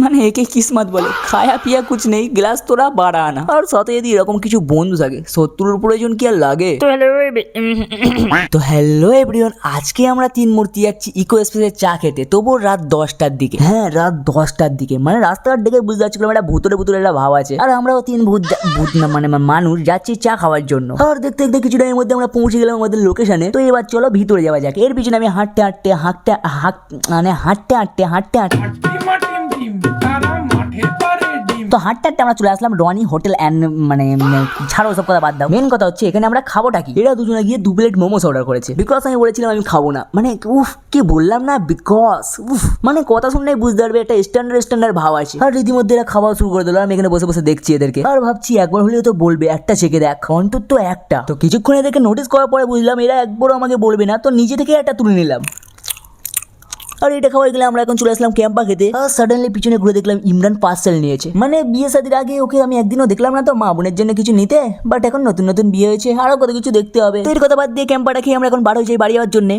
মানে একে কিসমত বলে, খায়া পিয়া কুছ নেই, গ্লাস তোরা বাড়া আনা। আর সাথে যদি এরকম কিছু বন্ধু থাকে, শত্রুর প্রয়োজন কি আর লাগে? তো হ্যালো এভরিওয়ান, আজকে আমরা তিন মূর্তি যাচ্ছি ইকো এক্সপ্রেসের চা খেতে, তবু রাত 10টার দিকে। হ্যাঁ, রাত 10টার দিকে, মানে রাস্তাঘাট দেখে বুঝতে পারছিলাম একটা ভূতরে একটা ভাব আছে। আর আমরাও তিন ভূত না মানে মানুষ যাচ্ছি চা খাওয়ার জন্য। আর দেখতে দেখতে কিছু টাইমের মধ্যে আমরা পৌঁছে গেলাম আমাদের লোকেশনে। তো এবার চলো ভিতরে যাওয়া যাক। এর পিছনে আমি হাঁটতে তো হাঁটতে আমরা চলে আসলাম রনি হোটেল অ্যান্ড মানে ছাড়ো সব কথা বাদ দাও। মেন কথা হচ্ছে এখানে আমরা খাবোটা কি। এরা দুজনে গিয়ে 2 প্লেট মোমোস অর্ডার করেছে, বিকজ আমি বলেছিলাম আমি খাবো না। মানে উফ কি বললাম না, বিকজ উফ মানে কথা শুনলে বুঝতে পারবে একটা স্ট্যান্ডার্ড ভাব আছে। আর রীতিমধ্যে এরা খাওয়া শুরু করে দিল। আমি এখানে বসে বসে দেখছি এদেরকে, আর ভাবছি একবার হলেও তো বলবে একটা চেকে দেখ, অন্তত একটা। তো কিছুক্ষণ এদেরকে নোটিস করার পরে বুঝলাম এরা একবারও আমাকে বলবে না, তো নিজে থেকে একটা তুলে নিলাম। আর এটা খাওয়াই গেলে আমরা এখন চলে আসলাম ক্যাম্পা খেতে। আর সাডেনলি পিছনে ঘুরে দেখলাম ইমরান পার্সেল নিয়েছে। মানে বিয়ে শাদীর আগে ওকে আমি একদিনও দেখলাম না তো মা বোনের জন্য কিছু নিতে, বাট এখন নতুন বিয়ে হয়েছে, আরো কত কিছু দেখতে হবে। তো এর কথা বাদ দিয়ে ক্যাম্পাটা খেয়ে আমরা এখন বার হয়ে যাই বাড়ি যাওয়ার জন্য।